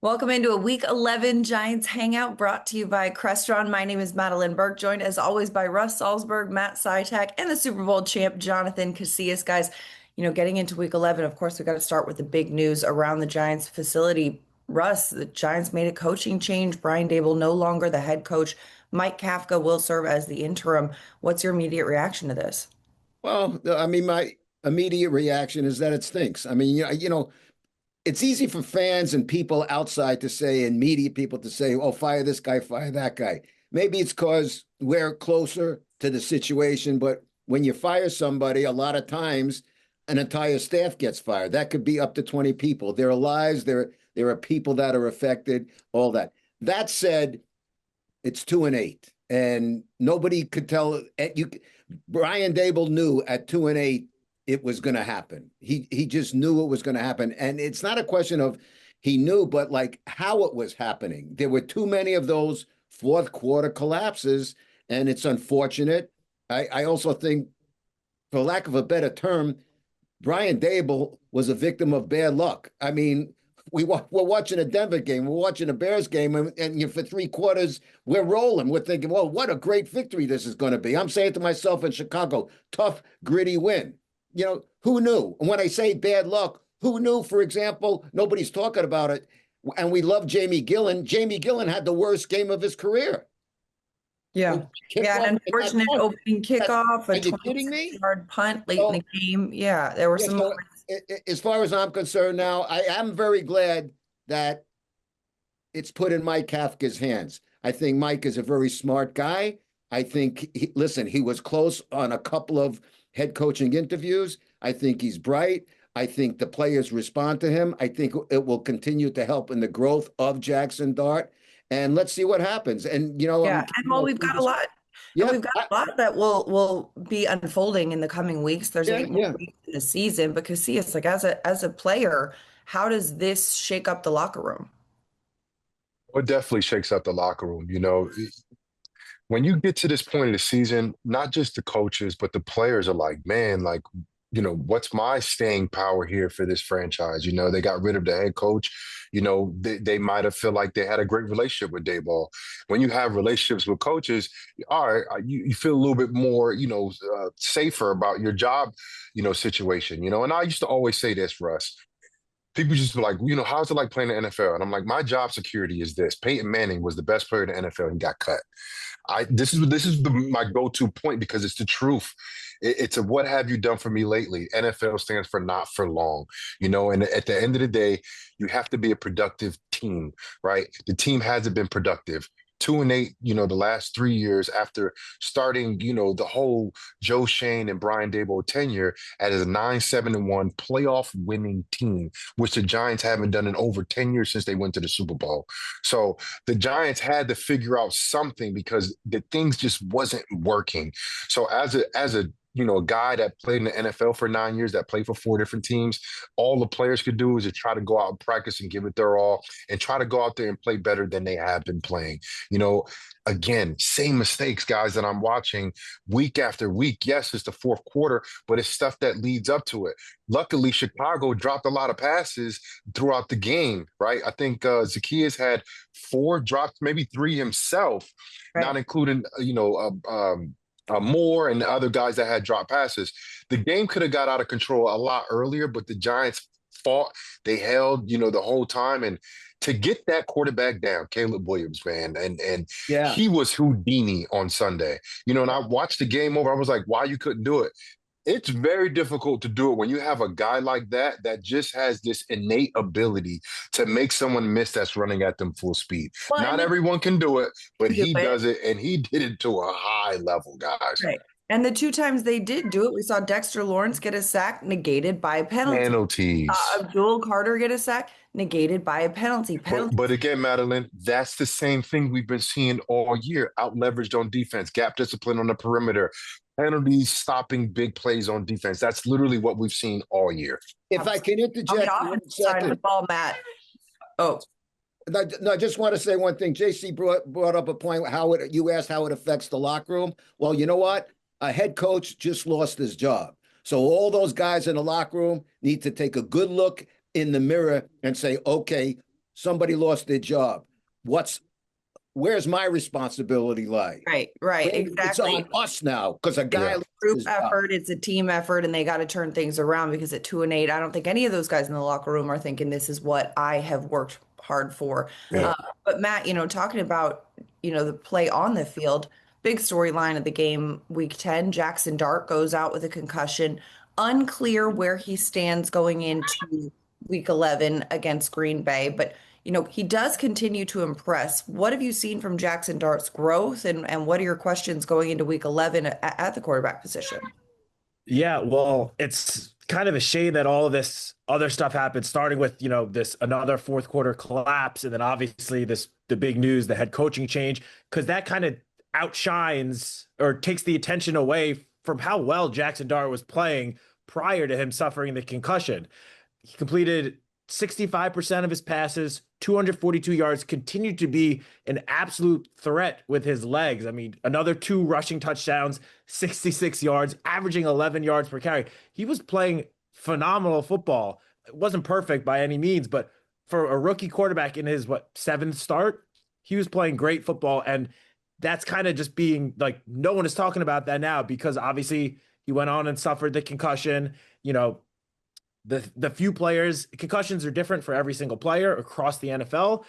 Welcome into a Week 11 Giants Hangout brought to you by Crestron. My name is Madeline Burke, joined as always by Russ Salzberg, Matt Sytak, and the Super Bowl champ, Jonathan Casillas. Guys, getting into Week 11, of course, we got to start with the big news around the Giants facility. Russ, the Giants made a coaching change. Brian Daboll no longer the head coach. Mike Kafka will serve as the interim. What's your immediate reaction to this? Well, I mean, my immediate reaction is that it stinks. I mean, it's easy for fans and people outside to say, and media people to say, oh, fire this guy, fire that guy. Maybe it's because we're closer to the situation, but when you fire somebody, a lot of times an entire staff gets fired. That could be up to 20 people. There are lives, there are people that are affected, all that. That said, it's 2-8, and nobody could tell you. Brian Daboll knew at 2-8 it was going to happen. He just knew it was going to happen, and it's not a question of he knew, but like how it was happening. There were too many of those fourth quarter collapses, and it's unfortunate. I also think, for lack of a better term, Brian Daboll was a victim of bad luck. I mean, we're watching a Denver game, we're watching a Bears game, and for three quarters, we're rolling. We're thinking, well, what a great victory this is going to be. I'm saying to myself in Chicago, tough, gritty win. Who knew? And when I say bad luck, who knew, for example, nobody's talking about it, and we love Jamie Gillen. Jamie Gillen had the worst game of his career. Yeah. Yeah, an unfortunate opening kickoff, Are a you kidding me? 26-yard punt late in the game. Yeah, there were some So, moments. as far as I'm concerned now, I am very glad that it's put in Mike Kafka's hands. I think Mike is a very smart guy. I think, listen, he was close on a couple of head coaching interviews. I think he's bright. I think the players respond to him. I think it will continue to help in the growth of Jackson Dart. And let's see what happens. And, Yeah, and well, we've got a lot. And yeah, we've got a lot that will be unfolding in the coming weeks. There's yeah, 8 more yeah. weeks in the season, because see, it's like as a player, how does this shake up the locker room? It definitely shakes up the locker room. When you get to this point of the season, not just the coaches, but the players are like, man, like, what's my staying power here for this franchise? They got rid of the head coach. They might have felt like they had a great relationship with Daboll. When you have relationships with coaches, all right, you feel a little bit more, safer about your job, situation. And I used to always say this, Russ. People just be like, how's it like playing in the NFL? And I'm like, my job security is this. Peyton Manning was the best player in the NFL and got cut. This is my go-to point because it's the truth. It's a what have you done for me lately? NFL stands for not for long, and at the end of the day, you have to be a productive team, right? The team hasn't been productive. 2-8, the last 3 years after starting, the whole Joe Shane and Brian Daboll tenure as a 9-7-1 playoff winning team, which the Giants haven't done in over 10 years since they went to the Super Bowl. So the Giants had to figure out something because the things just wasn't working. So as a a guy that played in the NFL for 9 years, that played for 4 different teams, all the players could do is to try to go out and practice and give it their all and try to go out there and play better than they have been playing. Again, same mistakes, guys, that I'm watching week after week. Yes, it's the fourth quarter, but it's stuff that leads up to it. Luckily, Chicago dropped a lot of passes throughout the game, right? I think Zacchaeus had 4 drops, maybe 3 himself, Right. not including, Moore and the other guys that had dropped passes. The game could have got out of control a lot earlier, but the Giants fought. They held, the whole time. And to get that quarterback down, Caleb Williams, man, and Yeah. he was Houdini on Sunday. And I watched the game over. I was like, why you couldn't do it? It's very difficult to do it when you have a guy like that just has this innate ability to make someone miss that's running at them full speed. Well, Not and everyone can do it, but do he it. does it, and he did it to a high level, guys. Right. And the 2 times they did do it, we saw Dexter Lawrence get a sack negated by a penalty. Penalties. Abdul Carter get a sack negated by a penalty. But again, Madeline, that's the same thing we've been seeing all year. Out leveraged on defense, gap discipline on the perimeter, penalties stopping big plays on defense. That's literally what we've seen all year. If I can On interject the one offensive side of the second. ball, Matt. Oh, No, I just want to say one thing. JC brought up a point you asked how it affects the locker room. Well, you know what? A head coach just lost his job. So all those guys in the locker room need to take a good look in the mirror and say, okay, somebody lost their job. Where's my responsibility lie? Right, It's exactly. on us now because a guy Yeah. lost Group his job. effort, it's a team effort, and they got to turn things around because at 2-8, I don't think any of those guys in the locker room are thinking this is what I have worked hard for. Yeah. But Matt, talking about, the play on the field, big storyline of the game, week 10, Jackson Dart goes out with a concussion. Unclear where he stands going into week 11 against Green Bay, but he does continue to impress. What have you seen from Jackson Dart's growth, and what are your questions going into week 11 at the quarterback position? Yeah, well, it's kind of a shame that all of this other stuff happened, starting with, this another fourth quarter collapse, and then obviously the big news, the head coaching change, because that kind of outshines or takes the attention away from how well Jackson Dart was playing prior to him suffering the concussion. He completed 65% of his passes, 242 yards, continued to be an absolute threat with his legs. I mean, another 2 rushing touchdowns, 66 yards, averaging 11 yards per carry. He was playing phenomenal football. It wasn't perfect by any means, but for a rookie quarterback in his, 7th start, he was playing great football. And that's kind of just being like, no one is talking about that now because obviously he went on and suffered the concussion. The few players, concussions are different for every single player across the NFL.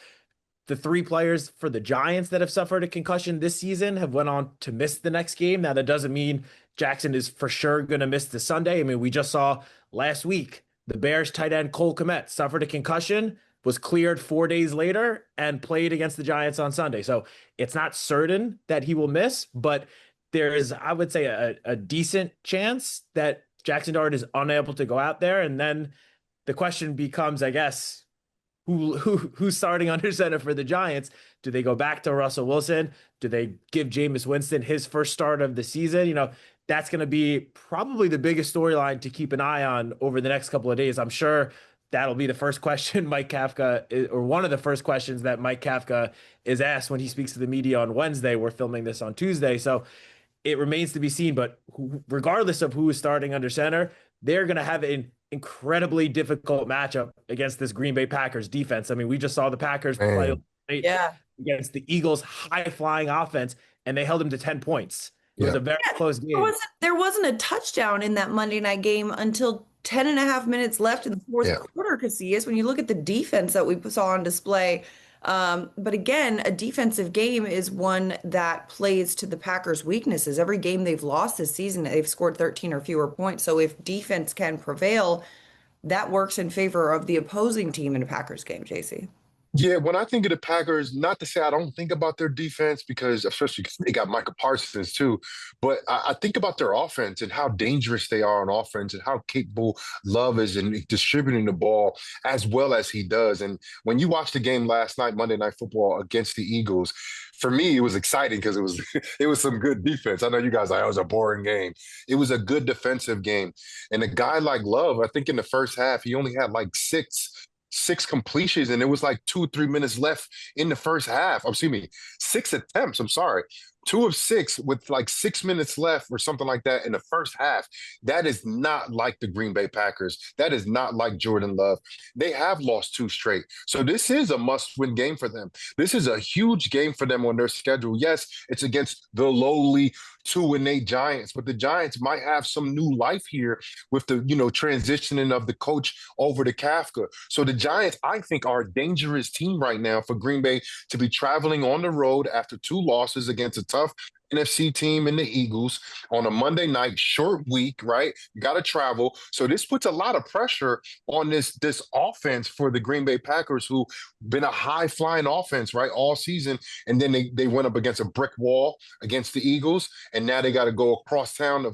The 3 players for the Giants that have suffered a concussion this season have went on to miss the next game. Now, that doesn't mean Jackson is for sure going to miss the Sunday. I mean, we just saw last week, the Bears tight end Cole Kmet suffered a concussion, was cleared 4 days later, and played against the Giants on Sunday. So it's not certain that he will miss, but there is, I would say, a decent chance that Jackson Dart is unable to go out there. And then the question becomes, I guess, who's starting under center for the Giants? Do they go back to Russell Wilson? Do they give Jameis Winston his first start of the season? That's going to be probably the biggest storyline to keep an eye on over the next couple of days. I'm sure that'll be the first question Mike Kafka, or one of the first questions that Mike Kafka is asked when he speaks to the media on Wednesday. We're filming this on Tuesday. So it remains to be seen, but regardless of who is starting under center, they're going to have an incredibly difficult matchup against this Green Bay Packers defense. I mean, we just saw the Packers play against the Eagles' high-flying offense, and they held them to 10 points. It was a very close game. There wasn't a touchdown in that Monday night game until 10 and a half minutes left in the fourth quarter, Casillas, when you look at the defense that we saw on display. But again, a defensive game is one that plays to the Packers' weaknesses. Every game they've lost this season, they've scored 13 or fewer points. So if defense can prevail, that works in favor of the opposing team in a Packers game, JC. Yeah, when I think of the Packers, not to say I don't think about their defense, because especially because they got Micah Parsons too, but I think about their offense and how dangerous they are on offense and how capable Love is in distributing the ball as well as he does. And when you watched the game last night, Monday Night Football against the Eagles, for me, it was exciting because it was some good defense. I know you guys are like, it was a boring game. It was a good defensive game. And a guy like Love, I think in the first half, he only had like six completions, and it was like 2 or 3 minutes left in the first half. Excuse me, 6 attempts. I'm sorry. 2 of 6 with like 6 minutes left or something like that in the first half. That is not like the Green Bay Packers. That is not like Jordan Love. They have lost 2 straight. So this is a must-win game for them. This is a huge game for them on their schedule. Yes, it's against the lowly 2-8 Giants, but the Giants might have some new life here with the, transitioning of the coach over to Kafka. So the Giants, I think, are a dangerous team right now for Green Bay to be traveling on the road after 2 losses against a tough NFC team in the Eagles on a Monday night, short week, right? You got to travel. So this puts a lot of pressure on this offense for the Green Bay Packers, who've been a high-flying offense, right, all season. And then they went up against a brick wall against the Eagles, and now they got to go across town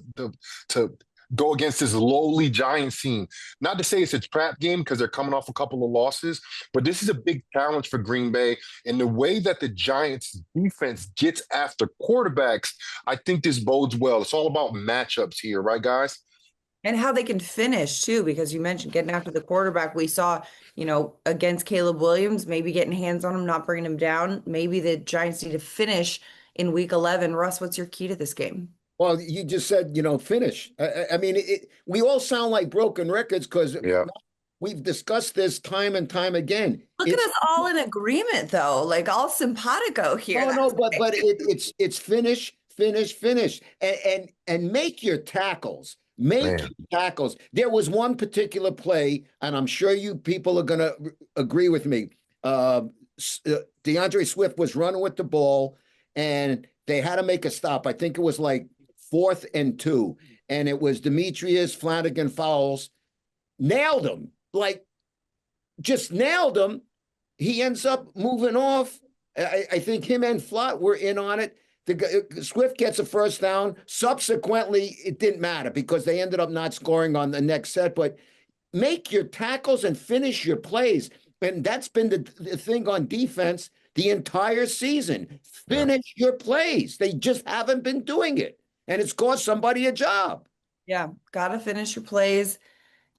to go against this lowly Giants team. Not to say it's a trap game because they're coming off a couple of losses, but this is a big challenge for Green Bay. And the way that the Giants defense gets after quarterbacks, I think this bodes well. It's all about matchups here, right, guys? And how they can finish too, because you mentioned getting after the quarterback. We saw, against Caleb Williams, maybe getting hands on him, not bringing him down. Maybe the Giants need to finish in week 11. Russ, what's your key to this game? Well, you just said, finish. I mean, we all sound like broken records because We've discussed this time and time again. Look at us all in agreement, though, like all simpatico here. No, but it's finish, finish, finish, and make your tackles. Make your tackles. There was one particular play, and I'm sure you people are going to agree with me. DeAndre Swift was running with the ball, and they had to make a stop. I think it was like 4th and 2, and it was Demetrius Flanagan Fowles. Nailed him, like just nailed him. He ends up moving off. I think him and Flott were in on it. Swift gets a first down. Subsequently, it didn't matter because they ended up not scoring on the next set. But make your tackles and finish your plays. And that's been the thing on defense the entire season. Finish your plays. They just haven't been doing it. And it's cost somebody a job. Yeah, got to finish your plays.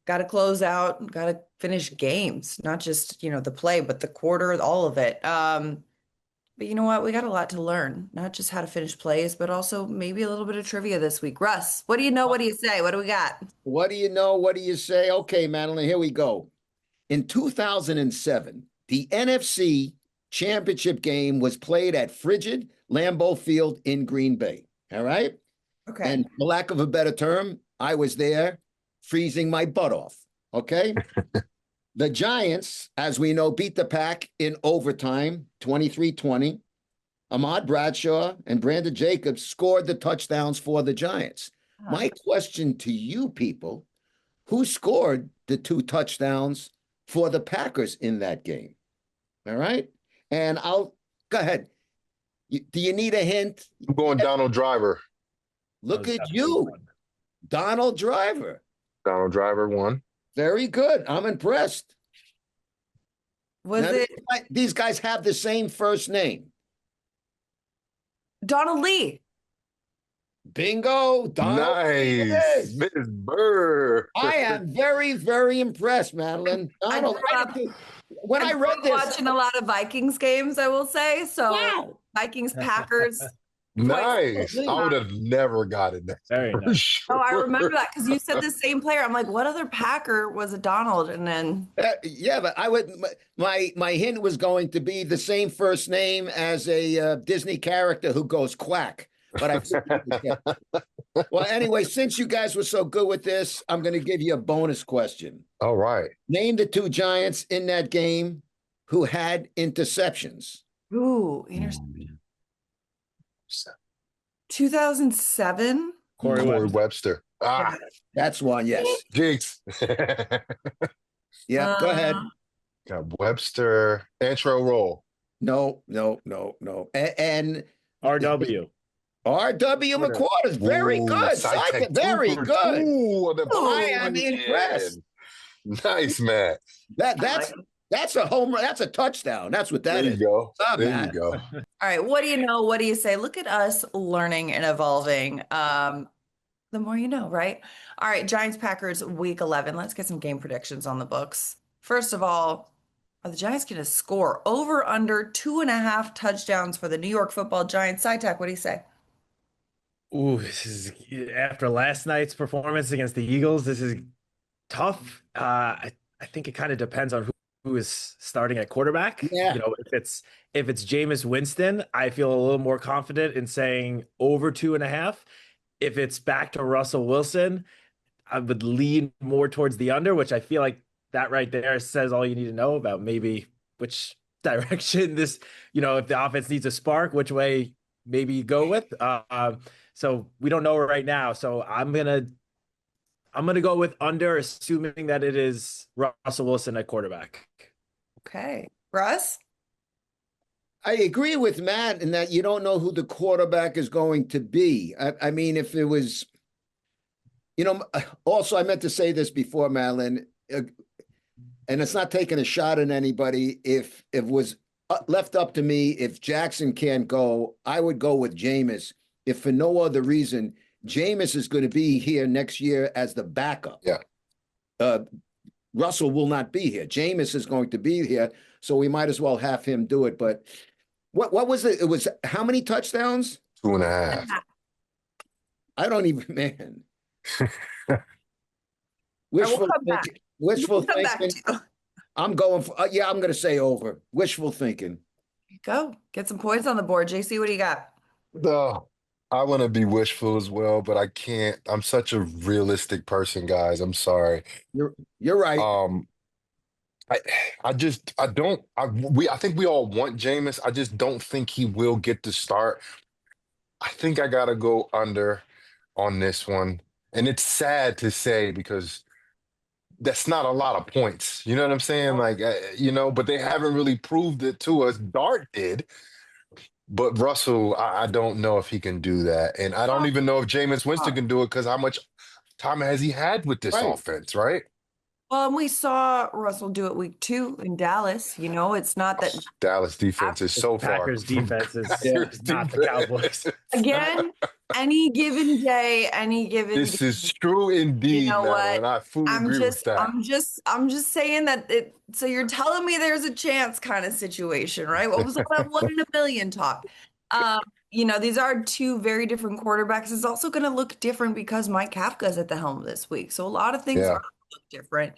Got to close out. Got to finish games. Not just, the play, but the quarter, all of it. But you know what? We got a lot to learn, not just how to finish plays, but also maybe a little bit of trivia this week. Russ, what do you know? What do you say? What do we got? What do you know? What do you say? Okay, Madeline, here we go. In 2007, the NFC Championship game was played at frigid Lambeau Field in Green Bay. All right? Okay. And for lack of a better term, I was there freezing my butt off. Okay? The Giants, as we know, beat the Pack in overtime, 23-20. Ahmad Bradshaw and Brandon Jacobs scored the touchdowns for the Giants. My question to you people, who scored the 2 touchdowns for the Packers in that game? All right? And I'll go ahead. Do you need a hint? I'm going Donald Driver. Look at you. Donald Driver. Donald Driver won. Very good. I'm impressed. Was Now, it these guys have the same first name. Donald Lee? Bingo. Donald Nice. Miss Burr. I am very, very impressed, Madeline. Donald, when I read this, watching a lot of Vikings games, I will say. So wow. Vikings, Packers. Nice. I would have never gotten that. Very nice. Sure. Oh, I remember that because you said the same player. I'm like, what other Packer was a Donald? And then yeah, but I would. My hint was going to be the same first name as a Disney character who goes quack. But I. Well, anyway, since you guys were so good with this, I'm going to give you a bonus question. All right. Name the 2 Giants in that game who had interceptions. ooh, interception. 2007. Corey Webster. Ah, That's one, yes. Jinx. Yeah, go ahead. Got Webster. Antro roll. No. And R.W. RW McQuarters, very good. Very good. Ooh, I am impressed. Nice, man. That's a home run. That's a touchdown. That's what that is. There you go. Stop, There man. you go. All right. What do you know? What do you say? Look at us learning and evolving. The more you know, right? All right. Giants Packers week 11. Let's get some game predictions on the books. First of all, are the Giants going to score over under 2.5 touchdowns for the New York Football Giants? SciTech, what do you say? Ooh, this is after last night's performance against the Eagles. This is tough. I think it kind of depends on who is starting at quarterback. Yeah. If it's Jameis Winston, I feel a little more confident in saying over 2.5. If it's back to Russell Wilson, I would lean more towards the under, which I feel like that right there says all you need to know about maybe which direction this, if the offense needs a spark, which way maybe you go with. So we don't know right now. So I'm gonna go with under, assuming that it is Russell Wilson at quarterback. Okay. Russ? I agree with Matt in that you don't know who the quarterback is going to be. I mean, if it was, also I meant to say this before, Madeline, and it's not taking a shot at anybody. If it was left up to me, if Jackson can't go, I would go with Jameis. If for no other reason, Jameis is going to be here next year as the backup. Yeah. Russell will not be here. Jameis is going to be here, so we might as well have him do it. But what was it? It was how many touchdowns? 2.5. I don't even, man. We'll come back. Wishful We'll come back thinking. to you. I'm going for, yeah, I'm going to say over. Wishful thinking. Go get some points on the board. JC, what do you got? No, I want to be wishful as well, but I can't. I'm such a realistic person, guys. I'm sorry. You're right. Um, I I think we all want Jameis. I just don't think he will get the start. I think I gotta go under on this one. And it's sad to say because that's not a lot of points. You know what I'm saying? Like, but they haven't really proved it to us. Dart did, but Russell, I don't know if he can do that. And I don't even know if Jameis Winston can do it because how much time has he had with this Right. offense, right? Well, and we saw Russell do it week 2 in Dallas. It's not that Dallas defense is so far Packers from defense is Packers not the defense. Cowboys. again, any given day, any given This game, is true indeed, you know what? Madeline. I fully agree with that. I'm just saying that so you're telling me there's a chance kind of situation, right? What was all that 1 in a million talk? These are 2 very different quarterbacks. It's also going to look different because Mike Kafka is at the helm this week. So a lot of things Yeah. are going to look different.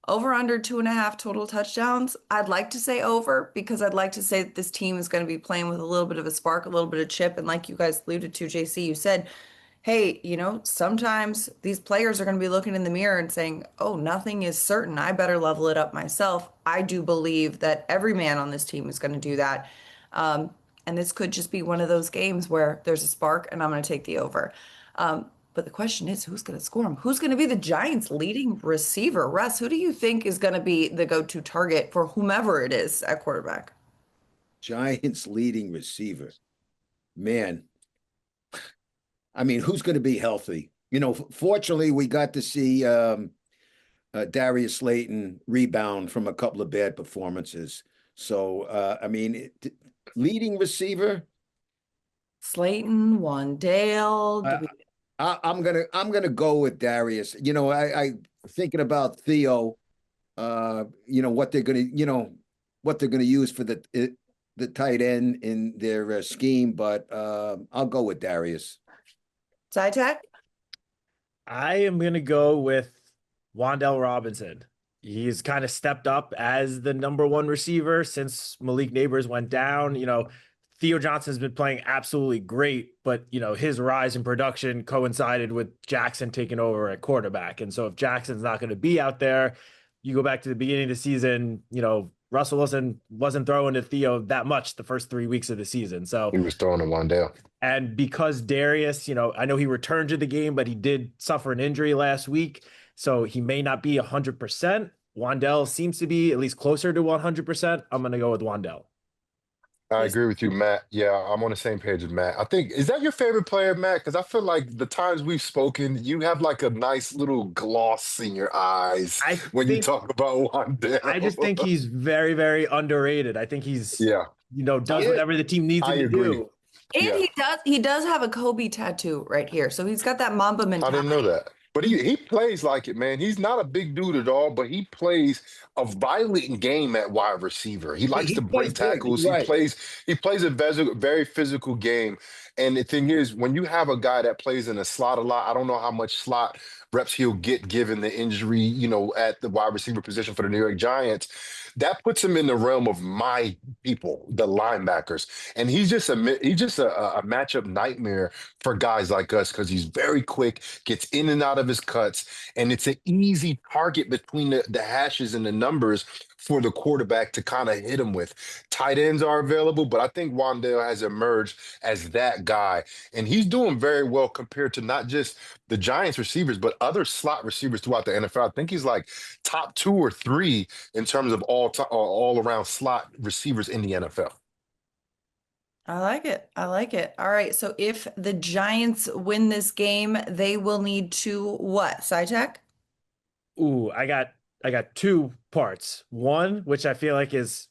Over under 2.5 total touchdowns. I'd like to say over because I'd like to say that this team is going to be playing with a little bit of a spark, a little bit of chip. And like you guys alluded to, JC, you said, hey, sometimes these players are going to be looking in the mirror and saying, oh, nothing is certain. I better level it up myself. I do believe that every man on this team is going to do that. And this could just be one of those games where there's a spark and I'm going to take the over. But the question is, who's going to score him? Who's going to be the Giants' leading receiver? Russ, who do you think is going to be the go-to target for whomever it is at quarterback? Giants leading receiver. Man. I mean, who's going to be healthy? Fortunately, we got to see Darius Slayton rebound from a couple of bad performances. So, leading receiver. Slayton, Wandale. I'm gonna go with Darius. I thinking about Theo. What they're gonna use for the tight end in their scheme, but I'll go with Darius. Zytech? I am going to go with Wandale Robinson. He's kind of stepped up as the number 1 receiver since Malik Neighbors went down. Theo Johnson's been playing absolutely great, but his rise in production coincided with Jackson taking over at quarterback. And so if Jackson's not going to be out there, you go back to the beginning of the season, Russell wasn't throwing to Theo that much the first 3 weeks of the season. So he was throwing to Wandale. And because Darius, I know he returned to the game, but he did suffer an injury last week, so he may not be 100%. Wandale seems to be at least closer to 100%. I'm going to go with Wandale. I agree with you, Matt. Yeah, I'm on the same page with Matt. I think, is that your favorite player, Matt? Because I feel like the times we've spoken, you have like a nice little gloss in your eyes when you talk about Wandale. I just think he's very, very underrated. I think he's, does whatever the team needs him to do. And he does have a Kobe tattoo right here. So he's got that Mamba mentality. I didn't know that. But he plays like it, man. He's not a big dude at all, but he plays a violent game at wide receiver. He likes to break tackles. He plays a very physical game. And the thing is, when you have a guy that plays in a slot a lot, I don't know how much slot reps he'll get given the injury, at the wide receiver position for the New York Giants. That puts him in the realm of my people, the linebackers. And he's just a matchup nightmare for guys like us because he's very quick, gets in and out of his cuts, and it's an easy target between the hashes and the numbers for the quarterback to kind of hit him with. Tight ends are available, but I think Wandale has emerged as that guy. And he's doing very well compared to not just the Giants receivers, but other slot receivers throughout the NFL. I think he's like top 2 or 3 in terms of all around slot receivers in the NFL. I like it. All right. So if the Giants win this game, they will need to what? Zytech? Ooh, I got 2 parts. One, which I feel like is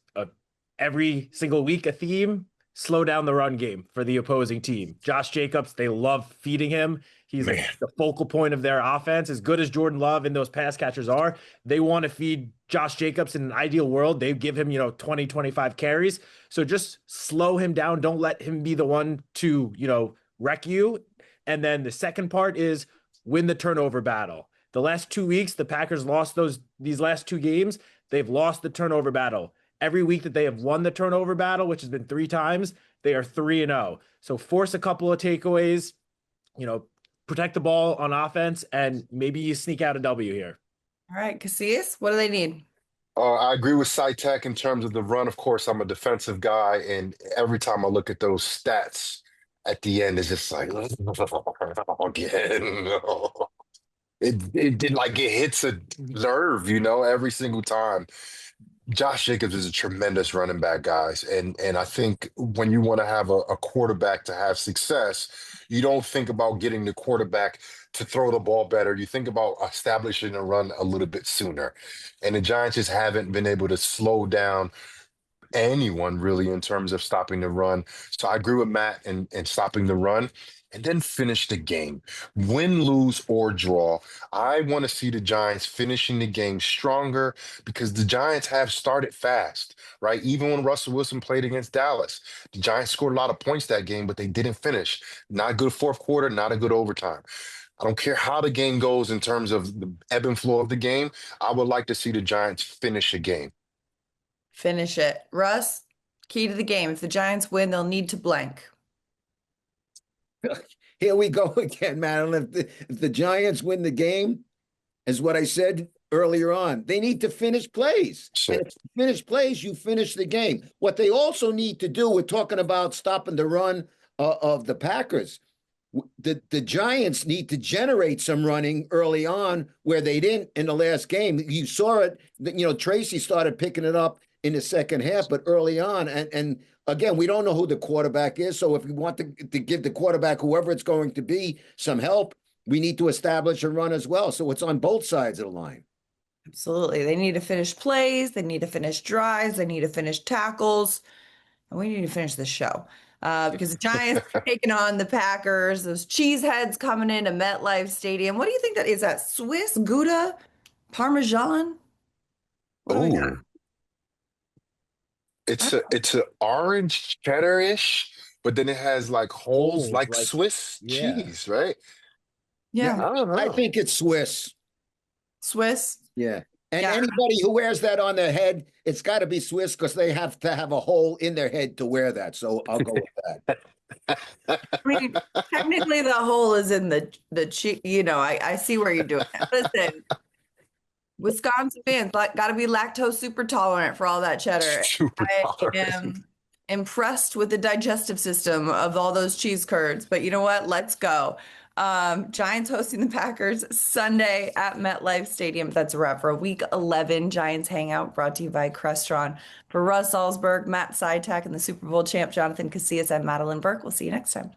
every single week a theme, slow down the run game for the opposing team. Josh Jacobs, they love feeding him. He's like the focal point of their offense. As good as Jordan Love and those pass catchers are, they want to feed Josh Jacobs. In an ideal world, they give him, 20, 25 carries. So just slow him down. Don't let him be the one to, wreck you. And then the second part is win the turnover battle. The last 2 weeks, the Packers lost these last 2 games. They've lost the turnover battle. Every week that they have won the turnover battle, which has been 3 times, they are 3-0. So force a couple of takeaways, protect the ball on offense, and maybe you sneak out a W here. All right, Casillas, what do they need? I agree with SciTech in terms of the run. Of course, I'm a defensive guy, and every time I look at those stats at the end, it's just like, again. It did like it hits a nerve, every single time. Josh Jacobs is a tremendous running back, guys. And I think when you want to have a quarterback to have success, you don't think about getting the quarterback to throw the ball better. You think about establishing a run a little bit sooner. And the Giants just haven't been able to slow down anyone really in terms of stopping the run. So I agree with Matt and stopping the run and then finish the game. Win, lose, or draw. I want to see the Giants finishing the game stronger because the Giants have started fast, right? Even when Russell Wilson played against Dallas, the Giants scored a lot of points that game, but they didn't finish. Not a good fourth quarter, not a good overtime. I don't care how the game goes in terms of the ebb and flow of the game. I would like to see the Giants finish a game. Finish it. Russ, key to the game. If the Giants win, they'll need to blank. Here we go again, Madeline. If the Giants win the game, as what I said earlier on, they need to finish plays. Sure. And if you finish plays, you finish the game. What they also need to do, we're talking about stopping the run of the Packers. The Giants need to generate some running early on where they didn't in the last game. You saw it, Tracy started picking it up in the second half, but early on. And again, we don't know who the quarterback is. So if we want to give the quarterback, whoever it's going to be, some help, we need to establish a run as well. So it's on both sides of the line. Absolutely. They need to finish plays. They need to finish drives. They need to finish tackles. And we need to finish the show. Because the Giants are taking on the Packers. Those cheeseheads coming into MetLife Stadium. What do you think that is? That Swiss Gouda Parmesan? What do we got? Oh, it's a orange cheddar-ish, but then it has like holes like Swiss cheese, right? Yeah. I don't know. I think it's Swiss. Swiss? Yeah. And Yeah. anybody who wears that on their head, it's got to be Swiss because they have to have a hole in their head to wear that. So I'll go with that. I mean, technically the hole is in the cheek. I see where you're doing it. Listen, Wisconsin fans got to be lactose super tolerant for all that cheddar. Super I tolerant. am impressed with the digestive system of all those cheese curds, but you know what? Let's go. Giants hosting the Packers Sunday at MetLife Stadium. That's a wrap for a Week 11 Giants Hangout brought to you by Crestron. For Russ Salzberg, Matt Sytak, and the Super Bowl champ Jonathan Casillas, I'm Madeline Burke. We'll see you next time.